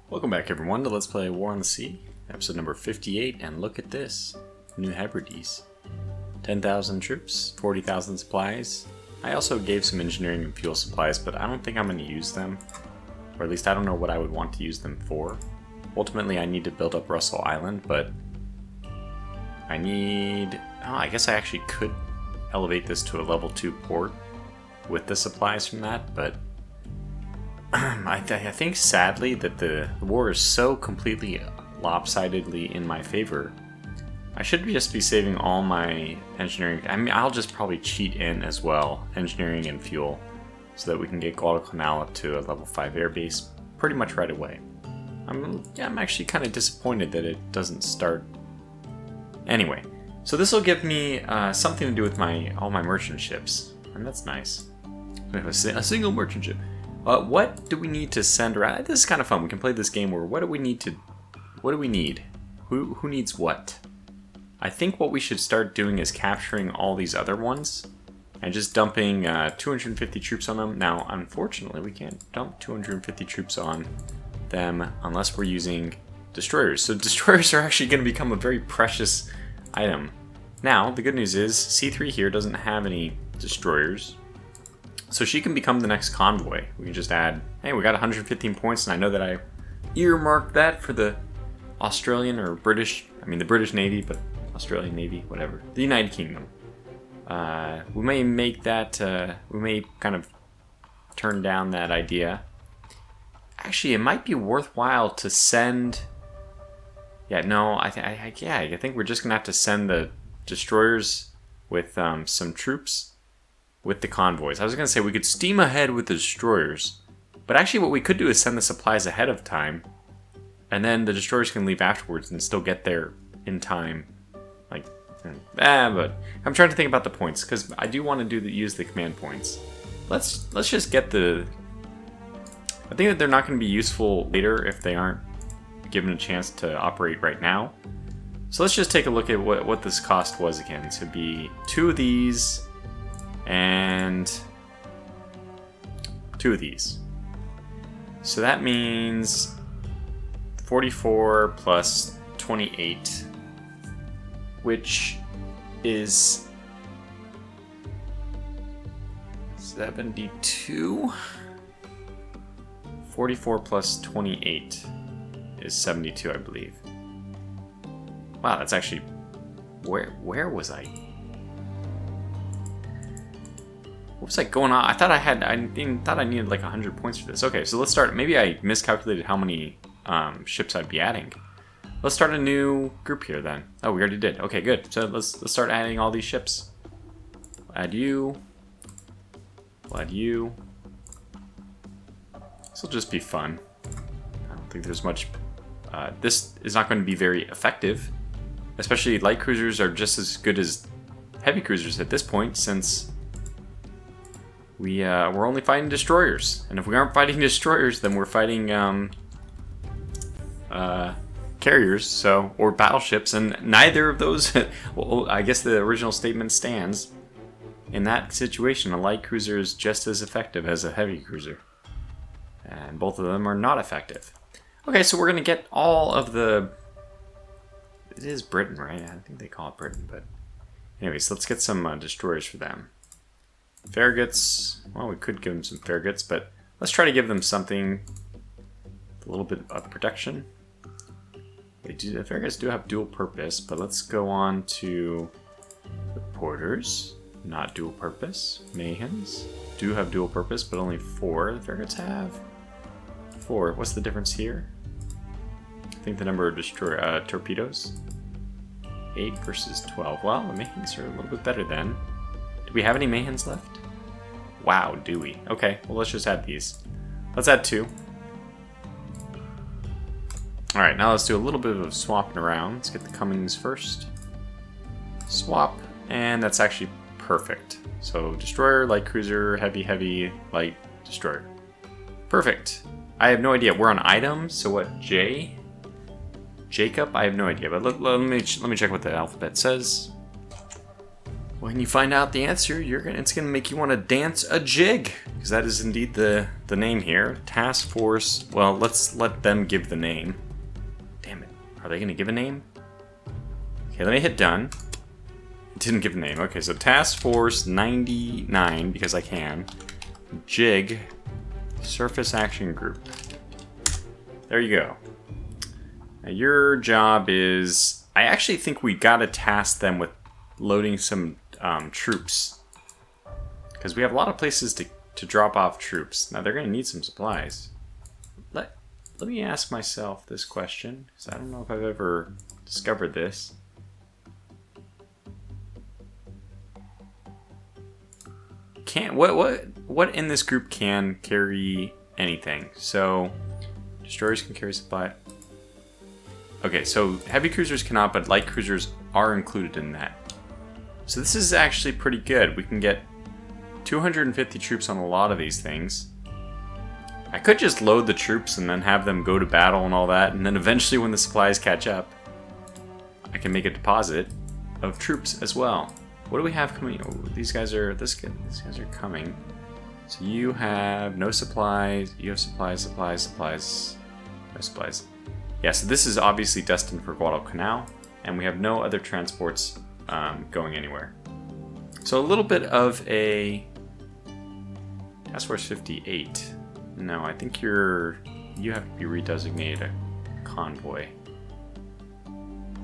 Welcome back everyone to Let's Play War on the Sea, episode number 58, and look at this. New Hebrides. 10,000 troops, 40,000 supplies. I also gave some engineering and fuel supplies, but I don't think I'm going to use them. Or at least I don't know what I would want to use them for. Ultimately I need to build up Russell Island, but I need... Oh, I guess I actually could elevate this to a level 2 port with the supplies from that, but I think sadly that the war is so completely lopsidedly in my favor. I should just be saving all my engineering. I mean, I'll just probably cheat in as well, engineering and fuel, so that we can get Guadalcanal up to a level 5 airbase pretty much right away. I'm actually kind of disappointed that it doesn't start. Anyway, so this will give me something to do with all my merchant ships, and that's nice. We have a single merchant ship. What do we need to send around? This is kind of fun. We can play this game where what do we need? Who needs what? I think what we should start doing is capturing all these other ones and just dumping 250 troops on them. Now, unfortunately, we can't dump 250 troops on them unless we're using destroyers. So destroyers are actually going to become a very precious item. Now, the good news is C3 here doesn't have any destroyers. So she can become the next Convoy. We can just add, hey, we got 115 points, and I know that I earmarked that for the Australian or British, the British Navy, but Australian Navy, whatever. The United Kingdom. We may make that, we may kind of turn down that idea. Actually, it might be worthwhile to send, I think we're just going to have to send the destroyers with some troops with the convoys. I was going to say we could steam ahead with the destroyers, but actually what we could do is send the supplies ahead of time, and then the destroyers can leave afterwards and still get there in time. But I'm trying to think about the points, because I do want to use the command points. Let's just get the... I think that they're not going to be useful later if they aren't given a chance to operate right now. So let's just take a look at what this cost was again. To be 2 of these and 2 of these. So that means 44 plus 28, which is 72. 44 plus 28 is 72, I believe. Wow, that's actually... Where was I? What was I going on? I thought I needed like 100 points for this. Okay, so let's start. Maybe I miscalculated how many ships I'd be adding. Let's start a new group here then. Oh, we already did. Okay, good. So let's start adding all these ships. We'll add you. We'll add you. This will just be fun. I don't think there's much... this is not going to be very effective. Especially light cruisers are just as good as heavy cruisers at this point, since we're only fighting destroyers. And if we aren't fighting destroyers, then we're fighting carriers, or battleships, and neither of those... well, I guess the original statement stands. In that situation, a light cruiser is just as effective as a heavy cruiser. And both of them are not effective. Okay, so we're going to get all of the... It is Britain, right? I think they call it Britain, but... Anyways, let's get some destroyers for them. Farragut's... Well, we could give them some Farragut's, but let's try to give them something... A little bit of protection. The Farragut's do have dual purpose, but let's go on to... The Porters. Not dual purpose. Mayhens do have dual purpose, but only 4 the Farragut's have. 4. What's the difference here? I think the number of torpedoes. 8 versus 12. Well, the Mayhens are a little bit better then. Do we have any Mayhens left? Wow, do we? Okay, well let's just add these. Let's add 2. Alright, now let's do a little bit of swapping around. Let's get the Cummings first. Swap, and that's actually perfect. So destroyer, light cruiser, heavy, light, destroyer. Perfect. I have no idea. We're on items, so what, J? Jacob? I have no idea, but let me check what the alphabet says. When you find out the answer, it's gonna make you want to dance a jig, because that is indeed the name here. Task Force. Well, let's let them give the name. Damn it! Are they gonna give a name? Okay, let me hit done. It didn't give a name. Okay, so Task Force 99, because I can. Jig. Surface Action Group. There you go. Now your job is... I actually think we gotta task them with loading some troops. Because we have a lot of places to drop off troops. Now they're gonna need some supplies. Let me ask myself this question, because I don't know if I've ever discovered this. What in this group can carry anything? So destroyers can carry supply. Okay, so heavy cruisers cannot, but light cruisers are included in that. So this is actually pretty good. We can get 250 troops on a lot of these things. I could just load the troops and then have them go to battle and all that, and then eventually when the supplies catch up, I can make a deposit of troops as well. What do we have coming? Oh, these guys are coming. So you have no supplies. You have supplies. No supplies. Yeah, so this is obviously destined for Guadalcanal, and we have no other transports going anywhere. So a little bit of a Task Force 58. No, I think you have to be redesignated a convoy.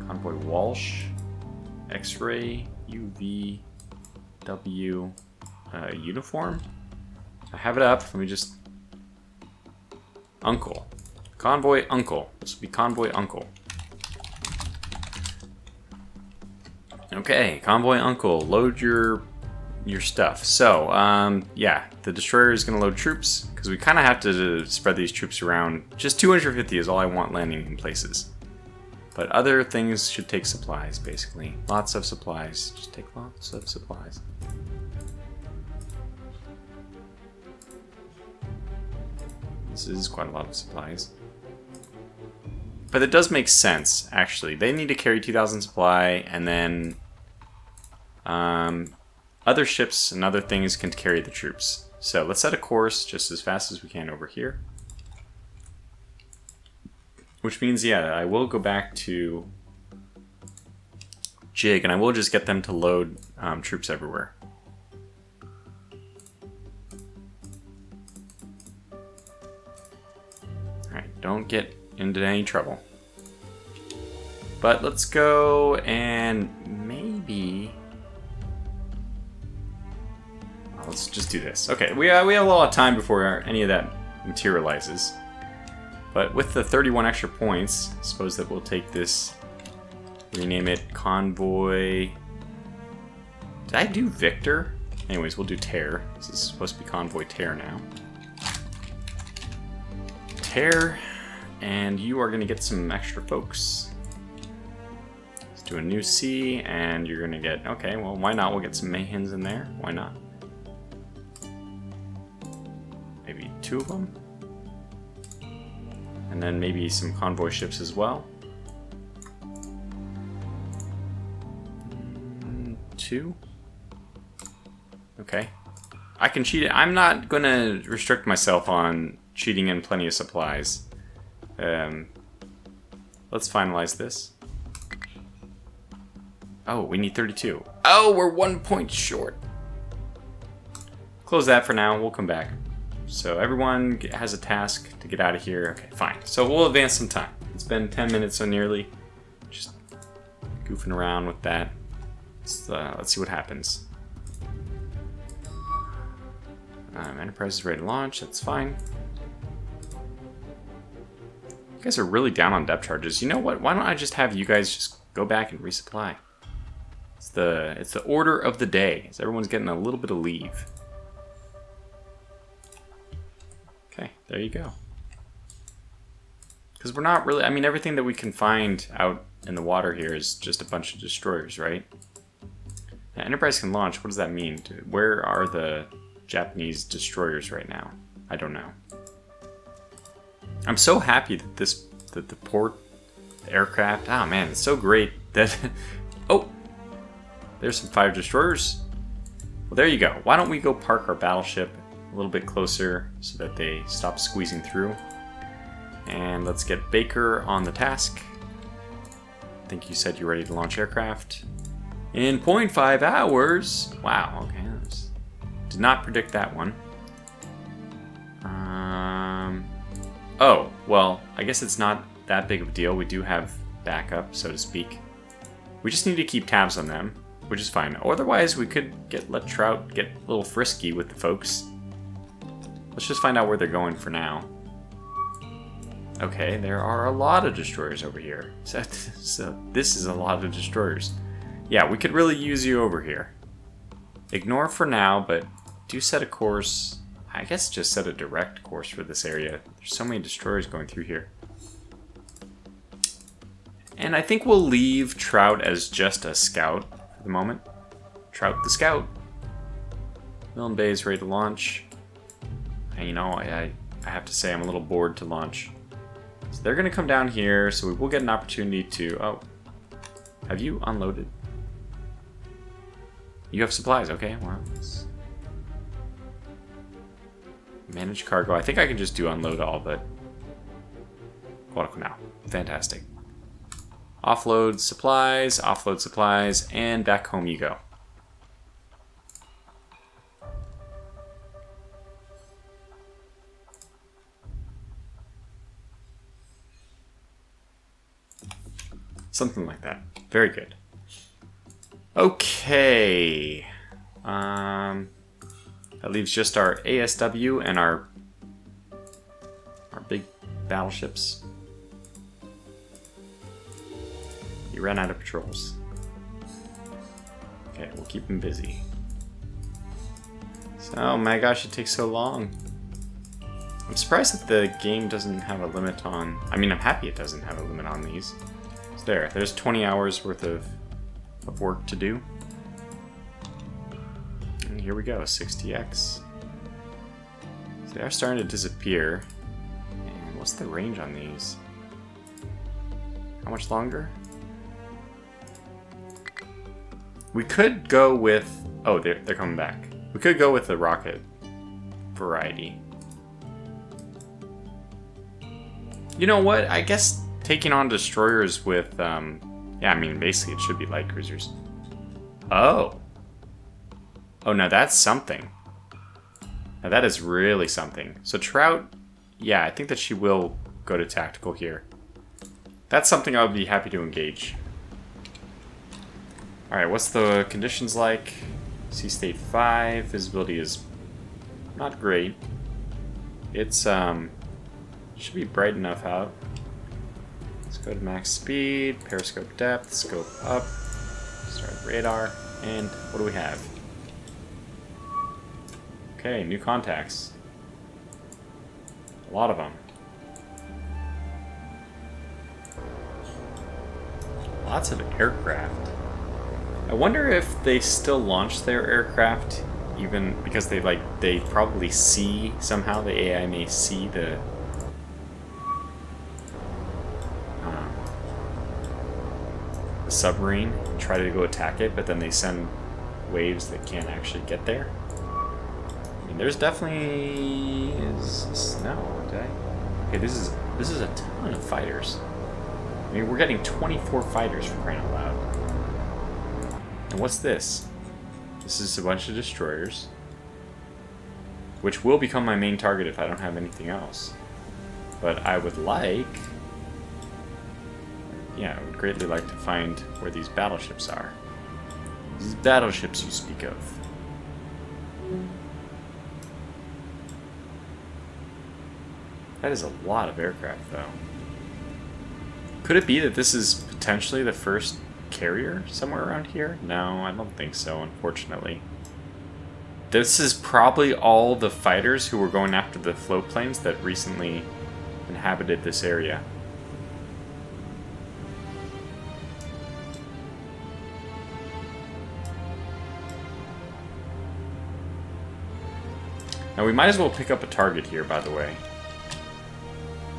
Convoy Walsh, X-ray, UV, W, uniform. I have it up. Let me just... Uncle. Convoy Uncle. This will be Convoy Uncle. Okay, Convoy Uncle. Load your stuff. So, yeah, the destroyer is going to load troops, because we kind of have to spread these troops around. Just 250 is all I want landing in places. But other things should take supplies, basically. Lots of supplies. Just take lots of supplies. This is quite a lot of supplies. But it does make sense, actually. They need to carry 2,000 supply, and then other ships and other things can carry the troops. So let's set a course just as fast as we can over here. Which means, yeah, I will go back to Jig, and I will just get them to load troops everywhere. Alright, don't get into any trouble. But let's go and maybe... Well, let's just do this. Okay, we have a lot of time before any of that materializes. But with the 31 extra points, I suppose that we'll take this, rename it Convoy... Did I do Victor? Anyways, we'll do Tear. This is supposed to be Convoy Tear now. Tear, and you are going to get some extra folks. Let's do a new C, and you're going to get... Okay, well, why not? We'll get some Mayhens in there. Why not? Maybe 2 of them. And then maybe some convoy ships as well. 2. Okay. I can cheat it. I'm not going to restrict myself on cheating in plenty of supplies. Let's finalize this. Oh, we need 32. Oh, we're 1 point short. Close that for now. We'll come back. So everyone has a task to get out of here. Okay, fine. So we'll advance some time. It's been 10 minutes so nearly. Just goofing around with that. Let's see what happens. Enterprise is ready to launch. That's fine. You guys are really down on depth charges. You know what? Why don't I just have you guys just go back and resupply? It's the order of the day. So everyone's getting a little bit of leave. Okay, there you go. Because we're not really... I mean, everything that we can find out in the water here is just a bunch of destroyers, right? Now, Enterprise can launch. What does that mean? Where are the Japanese destroyers right now? I don't know. I'm so happy that the port aircraft... Oh, man, it's so great that... Oh! there's some fighter destroyers. Well, there you go. Why don't we go park our battleship a little bit closer so that they stop squeezing through. And let's get Baker on the task. I think you said you're ready to launch aircraft. In 0.5 hours. Wow, okay. Did not predict that one. Oh, well, I guess it's not that big of a deal. We do have backup, so to speak. We just need to keep tabs on them, which is fine. Otherwise, we could let Trout get a little frisky with the folks. Let's just find out where they're going for now. Okay, there are a lot of destroyers over here. So this is a lot of destroyers. Yeah, we could really use you over here. Ignore for now, but do set a course. I guess just set a direct course for this area. There's so many destroyers going through here. And I think we'll leave Trout as just a scout for the moment. Trout the scout. Milne Bay is ready to launch. And you know, I have to say I'm a little bored to launch. So they're going to come down here, so we will get an opportunity to... Oh, have you unloaded? You have supplies, okay. Well, let's... Manage cargo. I think I can just do unload all, but... Guadalcanal. Fantastic. Offload supplies, and back home you go. Something like that. Very good. Okay. That leaves just our ASW and our big battleships. You ran out of patrols. Okay, we'll keep them busy. So, oh my gosh, it takes so long. I'm surprised that the game doesn't have a limit on... I mean, I'm happy it doesn't have a limit on these. So there's 20 hours worth of work to do. And here we go, 60x. So they are starting to disappear. And what's the range on these? How much longer? We could go with... Oh, they're coming back. We could go with the rocket variety. You know what? I guess taking on destroyers with... yeah, I mean, basically it should be light cruisers. Oh. Oh, now that's something. Now that is really something. So Trout... Yeah, I think that she will go to tactical here. That's something I would be happy to engage. Alright, what's the conditions like? Sea state 5, visibility is not great. It's should be bright enough out. Let's go to max speed, periscope depth, scope up, start radar, and what do we have? Okay, new contacts. A lot of them. Lots of aircraft. I wonder if they still launch their aircraft, even because they probably see somehow, the AI may see the submarine and try to go attack it, but then they send waves that can't actually get there. I mean, there's definitely no. Okay, this is a ton of fighters. I mean, we're getting 24 fighters for crying out loud. And what's this? This is a bunch of destroyers, which will become my main target if I don't have anything else. But I would like... Yeah, I would greatly like to find where these battleships are. These battleships you speak of. That is a lot of aircraft, though. Could it be that this is potentially the first carrier somewhere around here? No, I don't think so, unfortunately. This is probably all the fighters who were going after the float planes that recently inhabited this area. Now we might as well pick up a target here, by the way.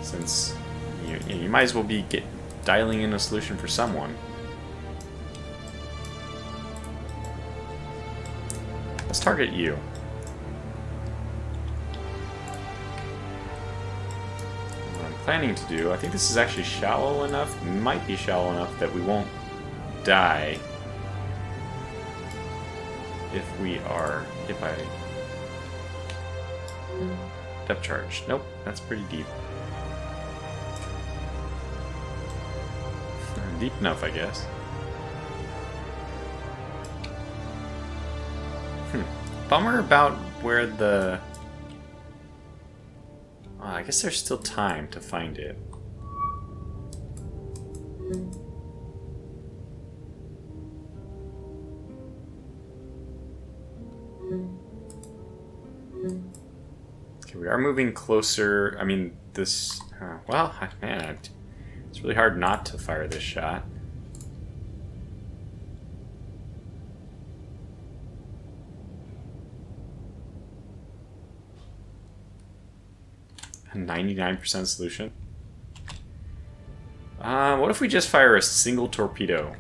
Since you might as well be dialing in a solution for someone. Let's target you. What I'm planning to do, I think this is actually shallow enough, might be shallow enough that we won't die if we are hit by depth charge. Nope, that's pretty deep. Deep enough, I guess. Bummer about where the... Oh, I guess there's still time to find it. Okay, we are moving closer. I mean, this... well, man, it's really hard not to fire this shot. 99% solution. What if we just fire a single torpedo?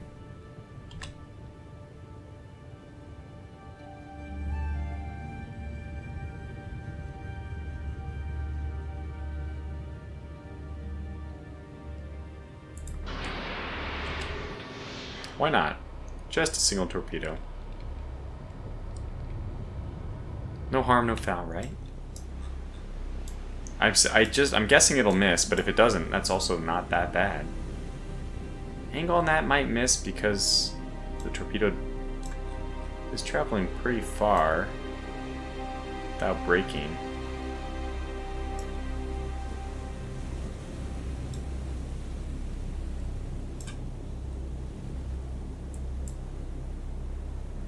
Why not? Just a single torpedo. No harm, no foul, right? I'm guessing it'll miss, but if it doesn't, that's also not that bad. Angle on that might miss because the torpedo is traveling pretty far without braking.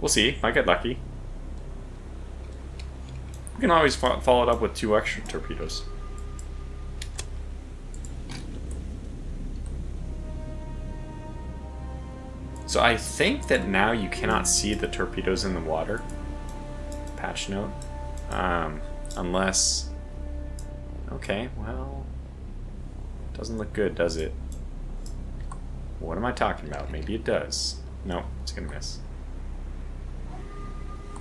We'll see. Might get lucky. We can always follow it up with 2 extra torpedoes. So I think that now you cannot see the torpedoes in the water. Patch note. Unless... Okay, well... Doesn't look good, does it? What am I talking about? Maybe it does. Nope, it's gonna miss.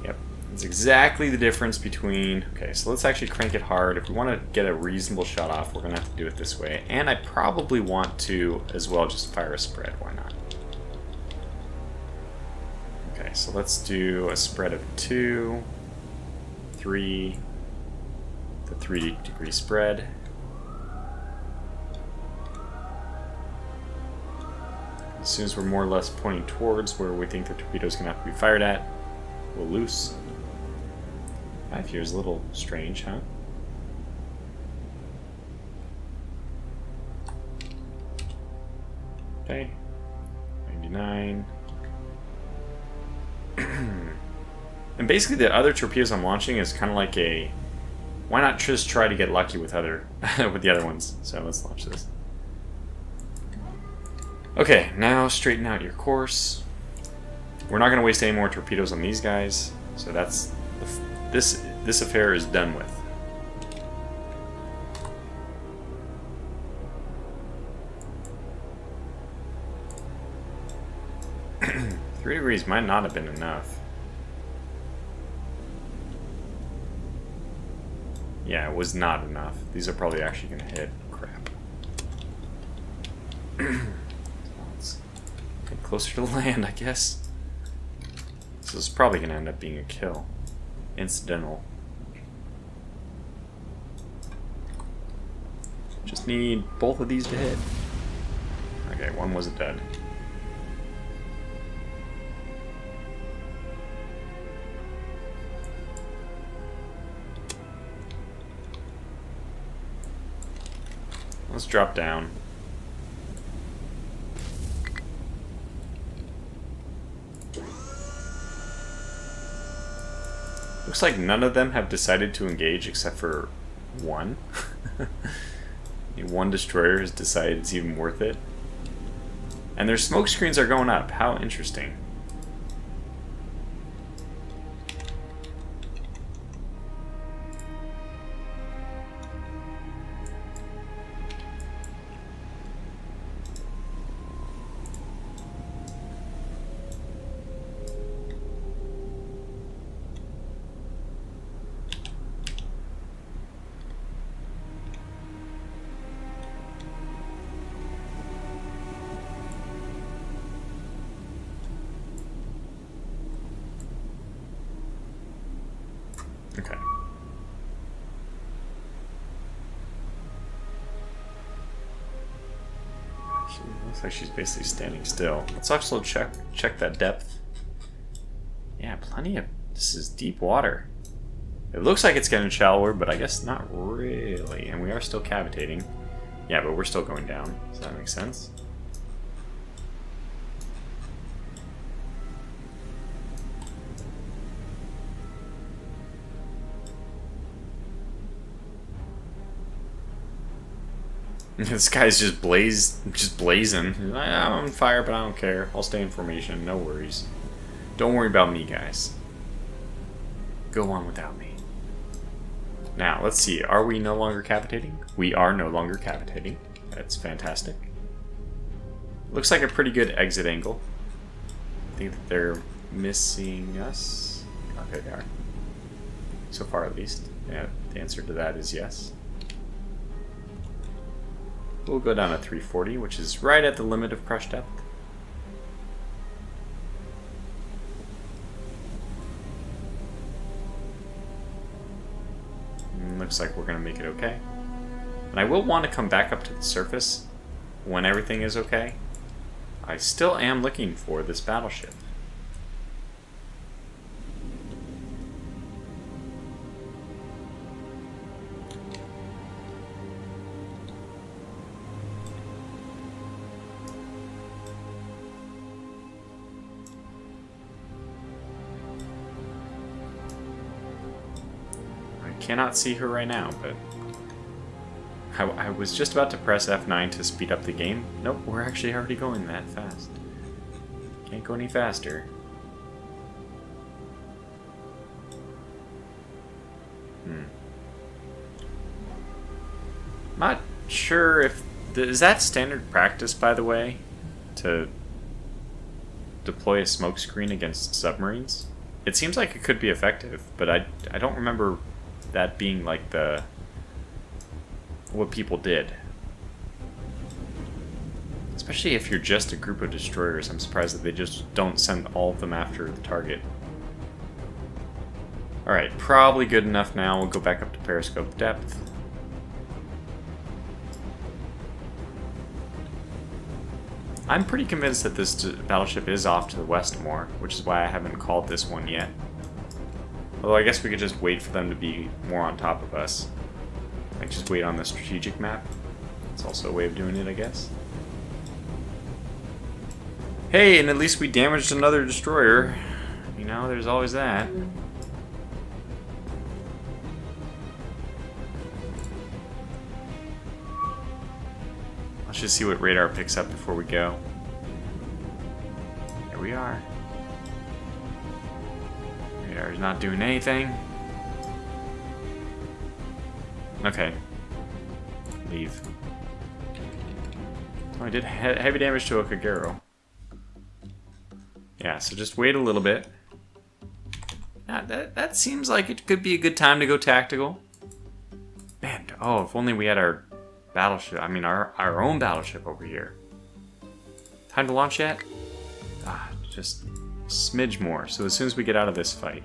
Yep. It's exactly the difference between... Okay, so let's actually crank it hard. If we want to get a reasonable shot off, we're gonna have to do it this way. And I probably want to, as well, just fire a spread. Why not? Okay, so let's do a spread of 2, 3, the 3-degree spread. As soon as we're more or less pointing towards where we think the torpedo is going to have to be fired at, we'll loose. 5 here is a little strange, huh? Okay, 99. And basically the other torpedoes I'm launching is kind of like a... Why not just try to get lucky with with the other ones? So let's launch this. Okay, now straighten out your course. We're not going to waste any more torpedoes on these guys, so that's this affair is done with. Three degrees might not have been enough. Yeah, it was not enough. These are probably actually going to hit. Crap. Let's get closer to land, I guess. This is probably going to end up being a kill. Incidental. Just need both of these to hit. Okay, one was a dud. Let's drop down. Looks like none of them have decided to engage except for one. One destroyer has decided it's even worth it. And their smoke screens are going up. How interesting. Looks like she's basically standing still. Let's also check that depth. Yeah, plenty of... This is deep water. It looks like it's getting shallower, but I guess not really. And we are still cavitating. Yeah, but we're still going down. Does that make sense? This guy's just blazing. I'm on fire, but I don't care. I'll stay in formation. No worries. Don't worry about me, guys. Go on without me. Now, let's see. Are we no longer cavitating? We are no longer cavitating. That's fantastic. Looks like a pretty good exit angle. I think that they're missing us. Okay, they are. So far, at least. Yeah, the answer to that is yes. We'll go down to 340, which is right at the limit of crush depth. Looks like we're going to make it okay. And I will want to come back up to the surface when everything is okay. I still am looking for this battleship. Cannot see her right now, but I was just about to press F9 to speed up the game. Nope, we're actually already going that fast. Can't go any faster. Not sure if... Is that standard practice, by the way? To deploy a smoke screen against submarines? It seems like it could be effective, but I don't remember that being like what people did. Especially if you're just a group of destroyers, I'm surprised that they just don't send all of them after the target. Alright, probably good enough now. We'll go back up to periscope depth. I'm pretty convinced that this battleship is off to the west more, which is why I haven't called this one yet. Although I guess we could just wait for them to be more on top of us. Like just wait on the strategic map. It's also a way of doing it, I guess. Hey, and at least we damaged another destroyer. You know, there's always that. Let's just see what radar picks up before we go. Here we are. Radar's not doing anything. Okay. Leave. Oh, I did heavy damage to a Kagero. Yeah, so just wait a little bit. Now, that seems like it could be a good time to go tactical. Man, oh, if only we had our battleship, I mean our own battleship over here. Time to launch yet? Ah, just a smidge more. So as soon as we get out of this fight.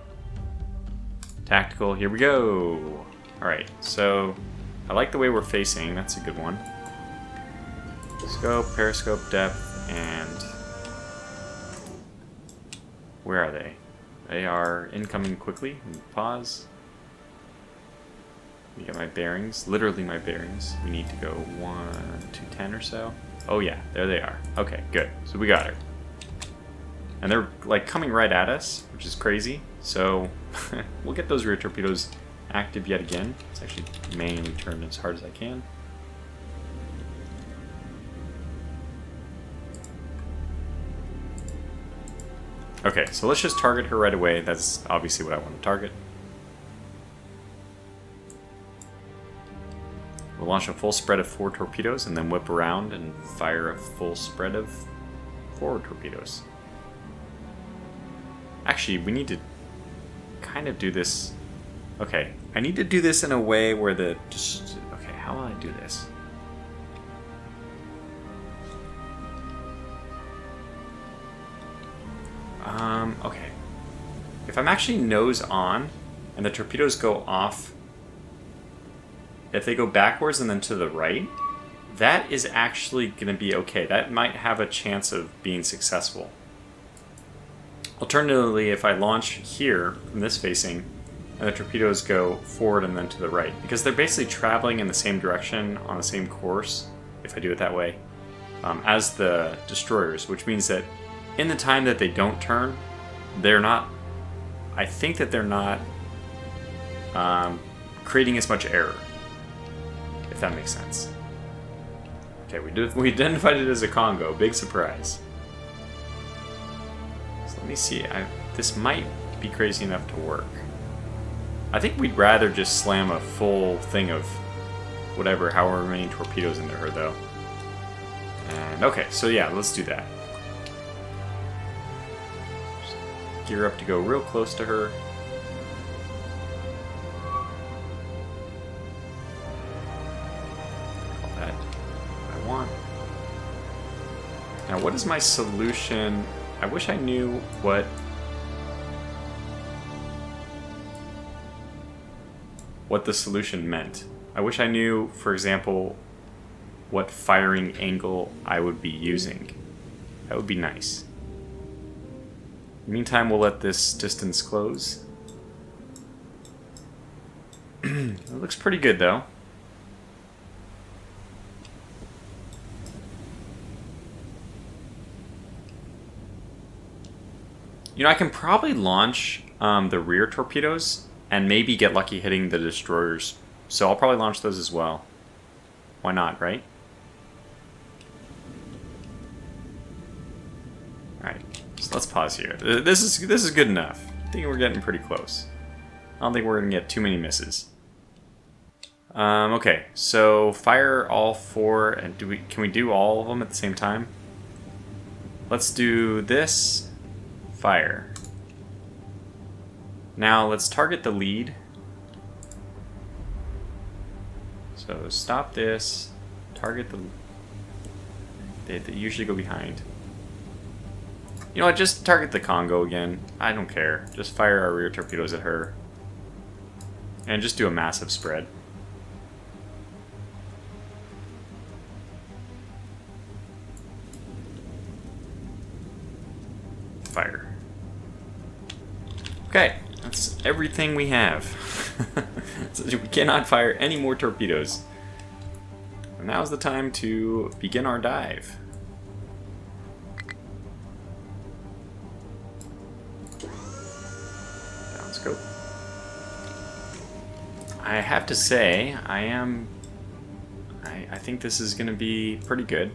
Tactical, here we go. Alright, so I like the way we're facing, that's a good one. Scope, periscope depth, and where are they? They are incoming quickly. Pause. We get my bearings, literally my bearings. We need to go 1 to 10 or so. Oh yeah, there they are. Okay, good. So we got her. And they're like coming right at us, which is crazy. So we'll get those rear torpedoes active yet again. Let's actually manually turn as hard as I can. Okay, so let's just target her right away. That's obviously what I want to target. We'll launch a full spread of 4 torpedoes and then whip around and fire a full spread of 4 torpedoes. Actually, we need to kind of do this... Okay, I need to do this in a way where the... Okay, how will I do this? Okay. If I'm actually nose on and the torpedoes go off, if they go backwards and then to the right, that is actually going to be okay. That might have a chance of being successful. Alternatively, if I launch here from this facing, and the torpedoes go forward and then to the right, because they're basically traveling in the same direction on the same course, if I do it that way, as the destroyers, which means that in the time that they don't turn, they're not, I think that they're not creating as much error, if that makes sense. Okay, we identified it as a Congo, big surprise. So let me see, this might be crazy enough to work. I think we'd rather just slam a full thing of whatever, however many torpedoes into her, though. And okay, so yeah, let's do that. Just gear up to go real close to her. Call that what I want. Now, what is my solution? I wish I knew what the solution meant. I wish I knew, for example, what firing angle I would be using. That would be nice. In the meantime, we'll let this distance close. It looks pretty good, though. You know, I can probably launch the rear torpedoes and maybe get lucky hitting the destroyers. So I'll probably launch those as well. Why not, right? Alright, so let's pause here. This is good enough. I think we're getting pretty close. I don't think we're going to get too many misses. Okay, so fire all four, and can we do all of them at the same time? Let's do this. Fire. Now let's target the lead. So stop this. Target the. They usually go behind. You know what? Just target the Congo again. I don't care. Just fire our rear torpedoes at her. And just do a massive spread. Fire. Okay. That's everything we have. So we cannot fire any more torpedoes. And now's the time to begin our dive. Down scope. I have to say, I think this is going to be pretty good.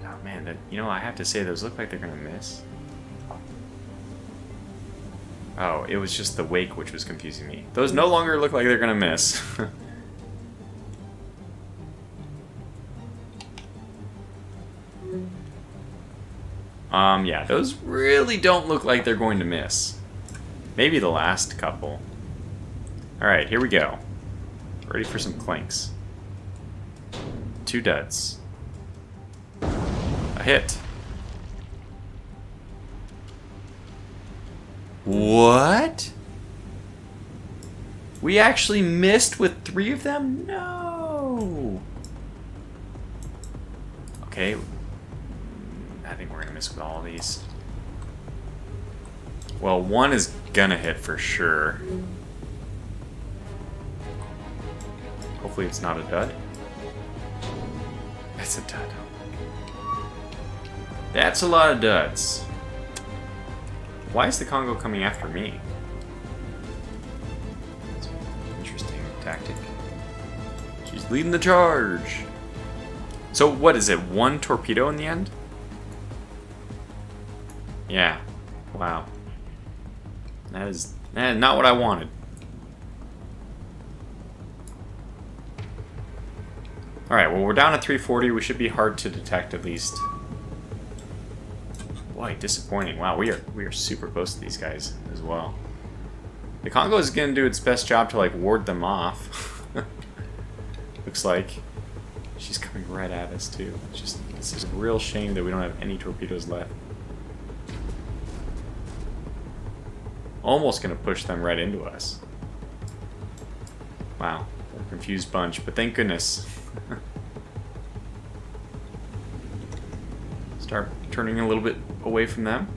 Oh man, you know, I have to say, those look like they're going to miss. Oh, it was just the wake which was confusing me. Those no longer look like they're gonna miss. Yeah, those really don't look like they're going to miss. Maybe the last couple. Alright, here we go. Ready for some clinks. 2 duds. A hit. What? We actually missed with 3 of them? No! Okay. I think we're gonna miss with all of these. Well, 1 is gonna hit for sure. Hopefully it's not a dud. That's a dud. That's a lot of duds. Why is the Congo coming after me? That's an interesting tactic. She's leading the charge. So what is it? 1 torpedo in the end? Yeah. Wow. That is not what I wanted. Alright, well we're down at 340. We should be hard to detect at least. Boy, disappointing. Wow, we are super close to these guys as well. The Congo is going to do its best job to like ward them off. Looks like she's coming right at us too. It's just a real shame that we don't have any torpedoes left. Almost going to push them right into us. Wow, confused bunch, but thank goodness. Start turning a little bit away from them.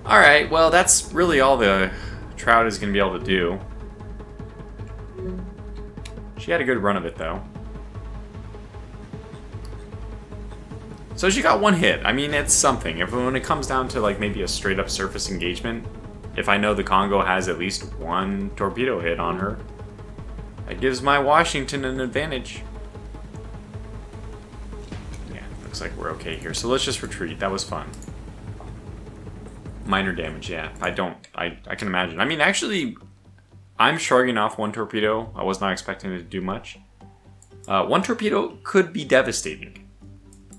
Alright, well that's really all the Trout is going to be able to do. She had a good run of it though. So she got one hit. I mean, it's something. When it comes down to like maybe a straight up surface engagement, if I know the Congo has at least one torpedo hit on her, that gives my Washington an advantage. Yeah, looks like we're okay here. So let's just retreat. That was fun. Minor damage, yeah. I can imagine. I mean, actually, I'm shrugging off one torpedo. I was not expecting it to do much. One torpedo could be devastating.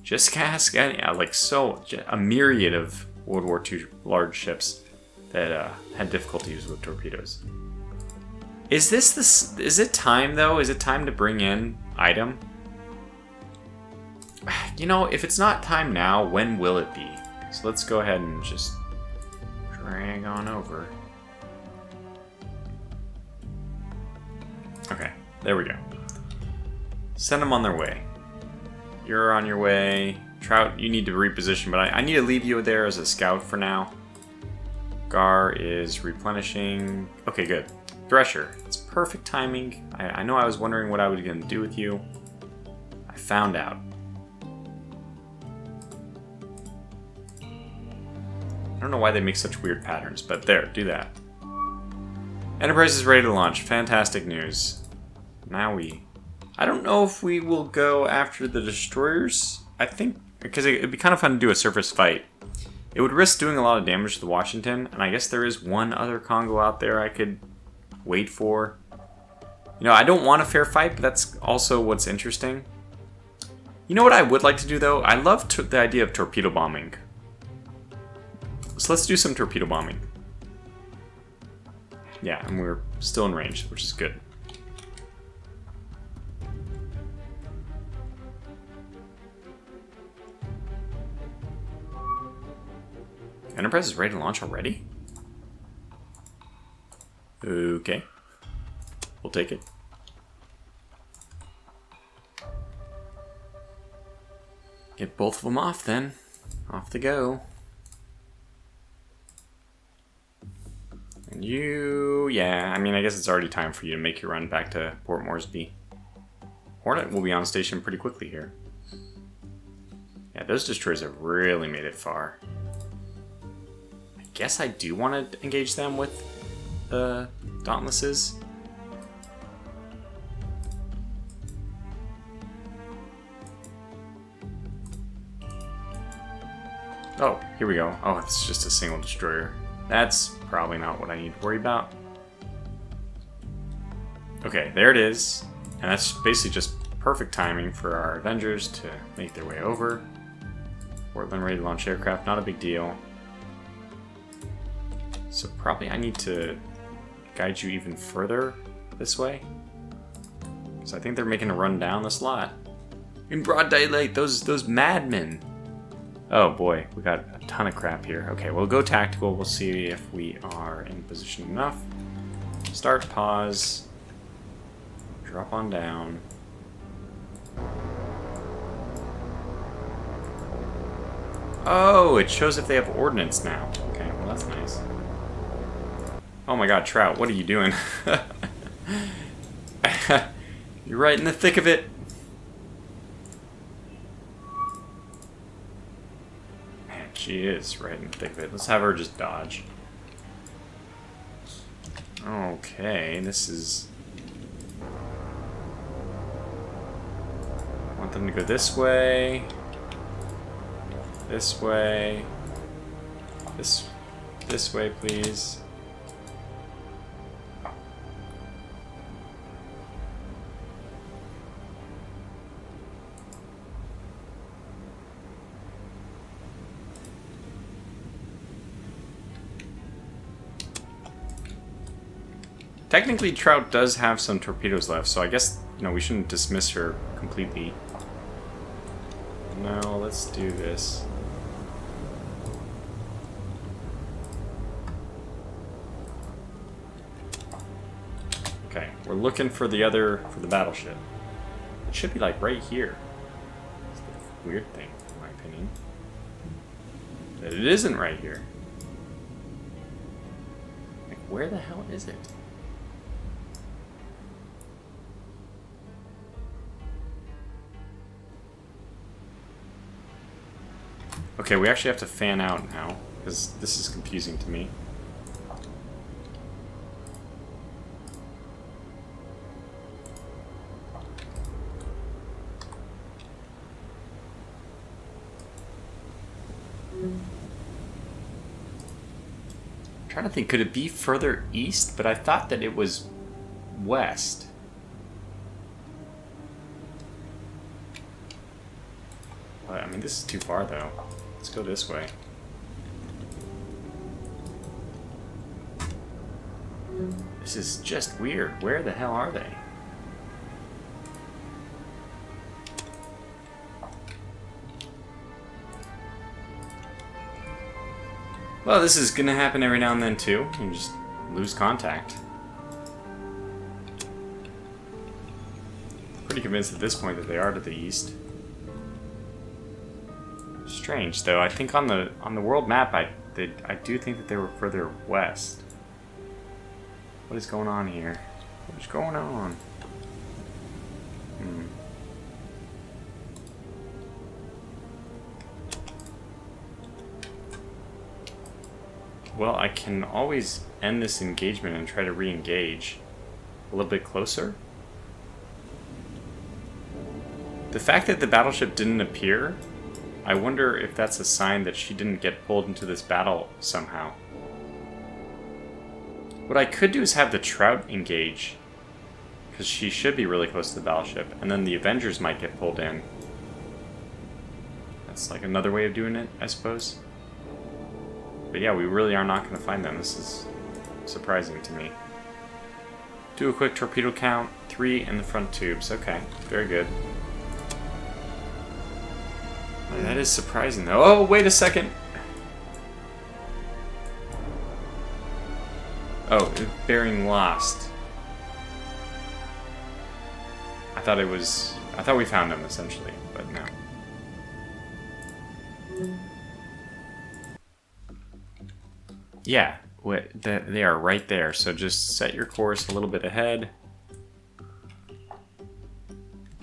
Just ask a myriad of World War II large ships that had difficulties with torpedoes. Is it time though? Is it time to bring in item? You know, if it's not time now, when will it be? So let's go ahead and just drag on over. Okay, there we go. Send them on their way. You're on your way. Trout, you need to reposition, but I need to leave you there as a scout for now. Gar is replenishing. Okay, good. Thresher, it's perfect timing. I know I was wondering what I was going to do with you. I found out. I don't know why they make such weird patterns, but there, do that. Enterprise is ready to launch. Fantastic news. Now I don't know if we will go after the destroyers. I think, because it'd be kind of fun to do a surface fight. It would risk doing a lot of damage to the Washington, and I guess there is one other Congo out there I could wait for. You know, I don't want a fair fight, but that's also what's interesting. You know what I would like to do, though? I love the idea of torpedo bombing. So let's do some torpedo bombing. Yeah, and we're still in range, which is good. Enterprise is ready to launch already? Okay. We'll take it. Get both of them off then. Off they go. And you... yeah, I mean, I guess it's already time for you to make your run back to Port Moresby. Hornet will be on station pretty quickly here. Yeah, those destroyers have really made it far. I guess I do want to engage them with the Dauntlesses. Oh, here we go. Oh, it's just a single destroyer. That's probably not what I need to worry about. Okay, there it is. And that's basically just perfect timing for our Avengers to make their way over. Portland ready to launch aircraft, not a big deal. So probably I need to guide you even further this way. So I think they're making a run down the slot. In broad daylight, those madmen. Oh boy, we got a ton of crap here. Okay, we'll go tactical. We'll see if we are in position enough. Start, pause. Drop on down. Oh, it shows if they have ordnance now. Okay, well that's nice. Oh my god, Trout, what are you doing? You're right in the thick of it. Man, she is right in the thick of it. Let's have her just dodge. Okay, this is... I want them to go this way. This way. This way, please. Technically, Trout does have some torpedoes left, so I guess, you know, we shouldn't dismiss her completely. No, let's do this. Okay. Okay, we're looking for the battleship. It should be like right here. It's the weird thing, in my opinion. That it isn't right here. Like, where the hell is it? Okay, we actually have to fan out now, because this is confusing to me. I'm trying to think, could it be further east? But I thought that it was west. But, I mean, this is too far, though. Let's go this way. This is just weird. Where the hell are they? Well, this is gonna happen every now and then too. You just lose contact. Pretty convinced at this point that they are to the east. Strange, though. I think on the world map, I do think that they were further west. What is going on here? What is going on? Well, I can always end this engagement and try to re-engage a little bit closer. The fact that the battleship didn't appear, I wonder if that's a sign that she didn't get pulled into this battle somehow. What I could do is have the Trout engage, because she should be really close to the battleship, and then the Avengers might get pulled in. That's like another way of doing it, I suppose. But yeah, we really are not going to find them. This is surprising to me. Do a quick torpedo count. 3 in the front tubes. Okay, very good. That is surprising, though. Oh, wait a second! Oh, bearing lost. I thought we found them, essentially, but no. Yeah, they are right there, so just set your course a little bit ahead.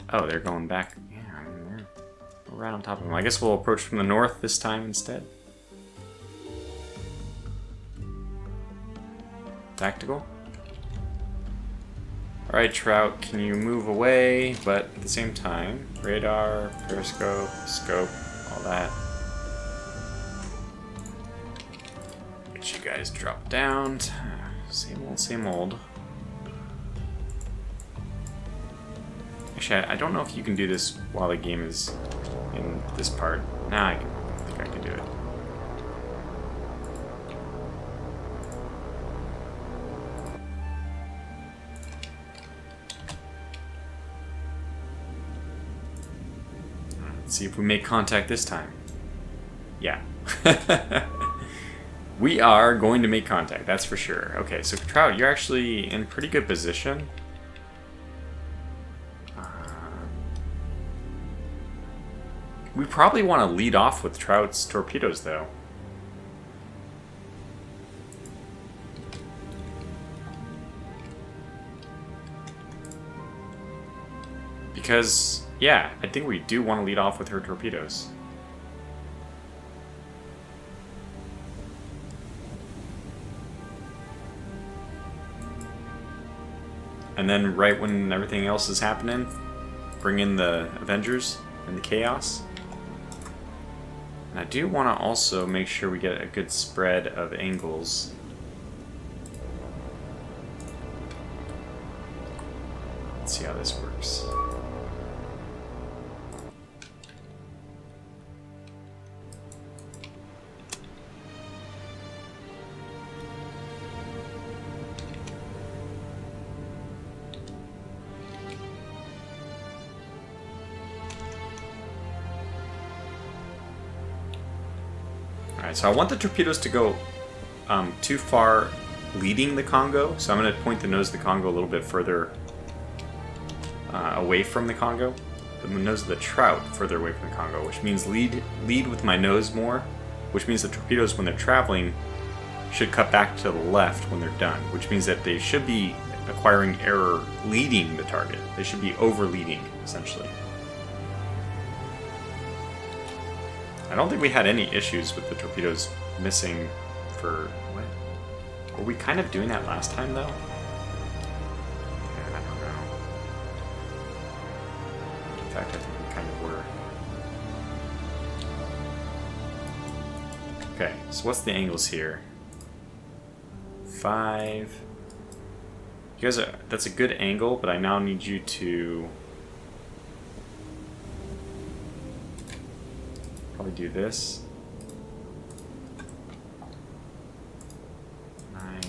Oh, they're going back. Yeah, I mean, we're right on top of them. I guess we'll approach from the north this time instead. Tactical. Alright, Trout, can you move away, but at the same time, radar, periscope, scope, all that. Get you guys drop down. Same old, same old. Actually, I don't know if you can do this while the game is in this part. Nah, I think I can do it. Let's see if we make contact this time. Yeah. We are going to make contact, that's for sure. Okay, so Trout, you're actually in pretty good position. We probably want to lead off with Trout's torpedoes, though. Because, yeah, I think we do want to lead off with her torpedoes. And then right when everything else is happening, bring in the Avengers and the Chaos. And I do want to also make sure we get a good spread of angles. Let's see how this works. Alright, so I want the torpedoes to go too far leading the Congo, so I'm going to point the nose of the Congo a little bit further away from the Congo. The nose of the Trout further away from the Congo, which means lead with my nose more, which means the torpedoes, when they're traveling, should cut back to the left when they're done, which means that they should be acquiring error leading the target. They should be over-leading, essentially. I don't think we had any issues with the torpedoes missing for... what? Were we kind of doing that last time, though? Yeah, I don't know. In fact, I think we kind of were. Okay, so what's the angles here? 5. You guys are... that's a good angle, but I now need you to... probably do this. 9,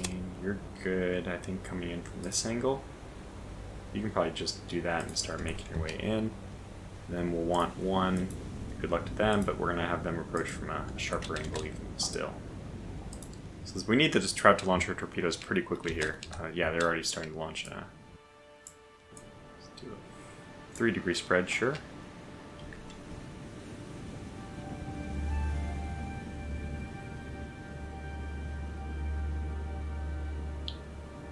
you're good, I think, coming in from this angle. You can probably just do that and start making your way in. Then we'll want 1. Good luck to them, but we're going to have them approach from a sharper angle even still. So we need to just try to launch our torpedoes pretty quickly here. Yeah, they're already starting to launch. Let's do a 3-degree spread, sure.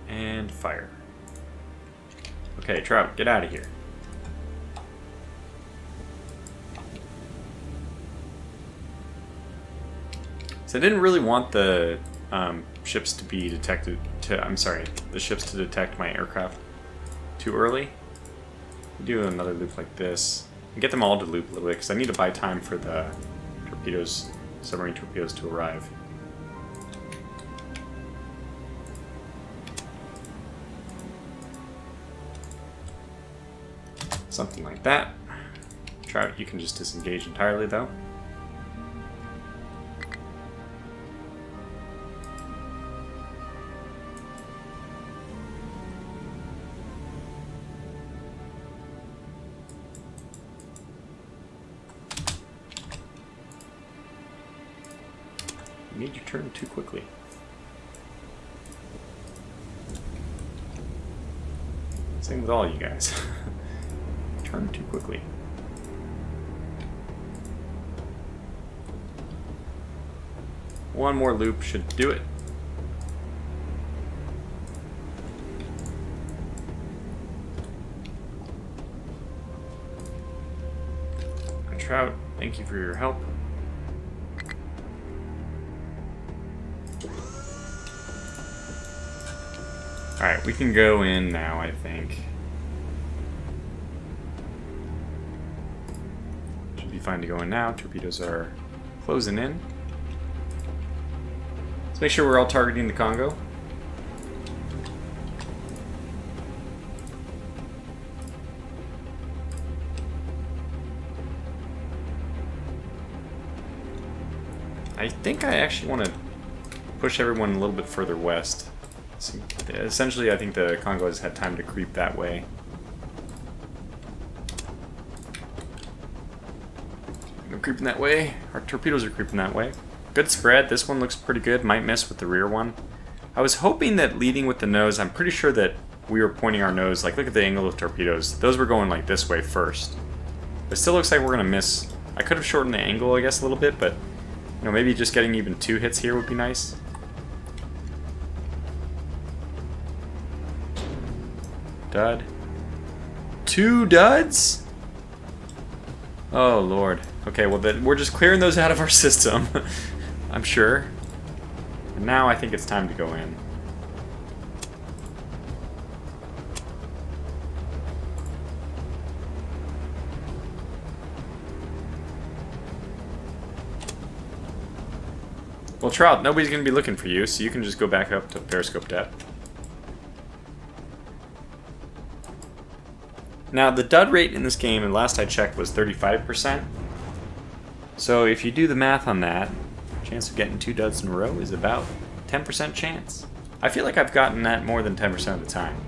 And fire. Okay, Trout, get out of here. So I didn't really want the ships to be detected the ships to detect my aircraft too early. Do another loop like this. And get them all to loop a little bit, because I need to buy time for the torpedoes, submarine torpedoes to arrive. Something like that. Trout, you can just disengage entirely, though. You made your turn too quickly. Same with all you guys. Turn too quickly. One more loop should do it. Trout, thank you for your help. Alright, we can go in now, I think. Should be fine to go in now. Torpedoes are closing in. Let's make sure we're all targeting the Congo. I think I actually want to push everyone a little bit further west. So, essentially, I think the Congo has had time to creep that way. They're creeping that way. Our torpedoes are creeping that way. Good spread. This one looks pretty good. Might miss with the rear one. I was hoping that leading with the nose, I'm pretty sure that we were pointing our nose, like look at the angle of torpedoes. Those were going like this way first. It still looks like we're going to miss. I could have shortened the angle, I guess, a little bit, but you know, maybe just getting even 2 hits here would be nice. Dud. 2 duds? Oh, Lord. Okay, well, then we're just clearing those out of our system, I'm sure. And now I think it's time to go in. Well, Trout, nobody's going to be looking for you, so you can just go back up to periscope depth. Now, the dud rate in this game, and last I checked, was 35%. So if you do the math on that, chance of getting 2 duds in a row is about 10% chance. I feel like I've gotten that more than 10% of the time.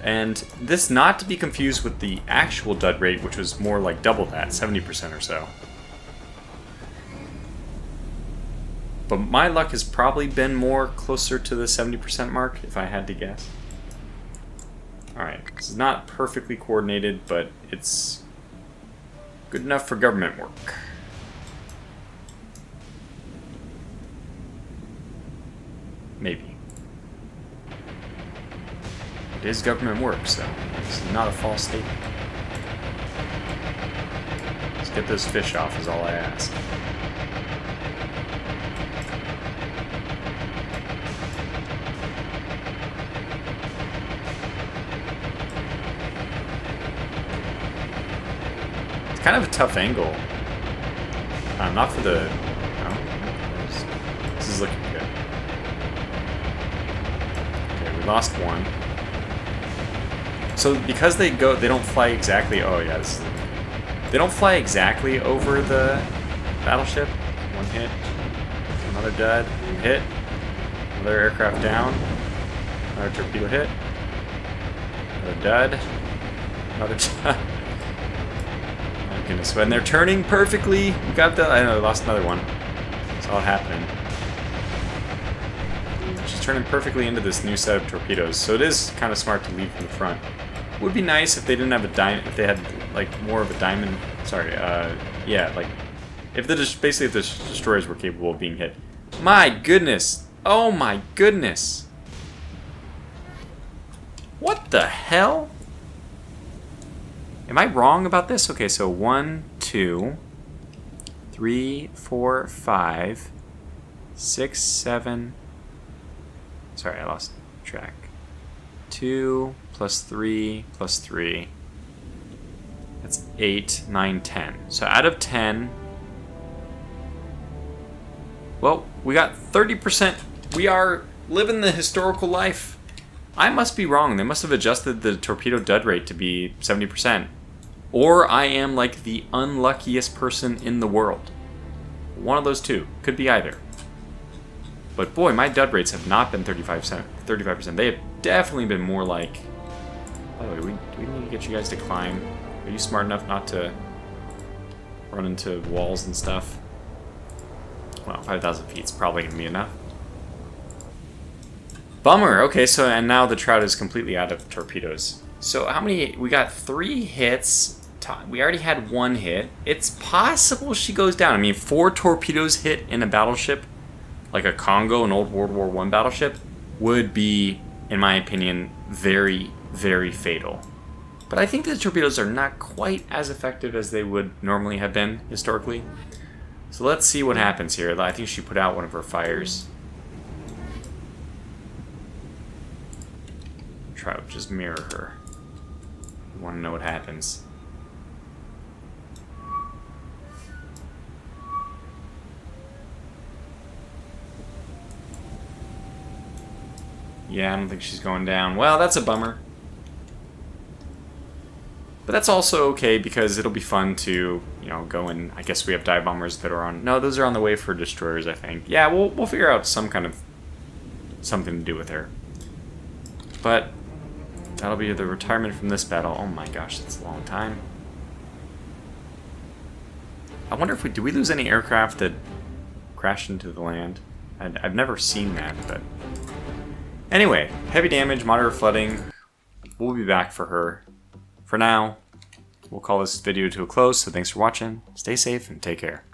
And this not to be confused with the actual dud rate, which was more like double that, 70% or so. But my luck has probably been more closer to the 70% mark, if I had to guess. Alright, this is not perfectly coordinated, but it's good enough for government work. Maybe. It is government work, so this is not a false statement. Let's get those fish off is all I ask. It's kind of a tough angle. Not for the... this is looking good. Okay, we lost one. So because they don't fly exactly... Oh yeah, this is... They don't fly exactly over the battleship. One hit. Another dud. Hit. Another aircraft down. Another torpedo hit. Another dud. Another dud. Oh goodness. When they're turning perfectly, we got the... I know, I lost another one. Saw it happening. She's turning perfectly into this new set of torpedoes, so it is kind of smart to lead from the front. Would be nice if they didn't have a diamond, if they had like more of a diamond. Sorry, yeah, like if the basically if the destroyers were capable of being hit. My goodness! Oh my goodness! What the hell? Am I wrong about this? Okay, so 1, 2, 3, 4, 5, 6, 7. Sorry, I lost track. 2 plus 3 plus 3. That's 8, 9, 10. So out of 10, well, we got 30%. We are living the historical life. I must be wrong. They must have adjusted the torpedo dud rate to be 70%. Or I am like the unluckiest person in the world. One of those two. Could be either. But boy, my dud rates have not been 35%. They have definitely been more like... By the way, do we need to get you guys to climb? Are you smart enough not to run into walls and stuff? Well, 5,000 feet is probably going to be enough. Bummer. Okay, so and now the Trout is completely out of torpedoes. So how many... We got 3 hits. We already had 1 hit. It's possible she goes down. I mean, 4 torpedoes hit in a battleship, like a Congo, an old World War I battleship, would be, in my opinion, very, very fatal. But I think the torpedoes are not quite as effective as they would normally have been, historically. So let's see what happens here. I think she put out one of her fires. Trout, just mirror her. We want to know what happens. Yeah, I don't think she's going down. Well, that's a bummer. But that's also okay because it'll be fun to, you know, go and... I guess we have dive bombers that are on... No, those are on the way for destroyers, I think. Yeah, we'll figure out some kind of... something to do with her. But that'll be the retirement from this battle. Oh my gosh, that's a long time. I wonder if do we lose any aircraft that crashed into the land? I've never seen that, but... Anyway, heavy damage, moderate flooding. We'll be back for her. For now, we'll call this video to a close, so thanks for watching. Stay safe and take care.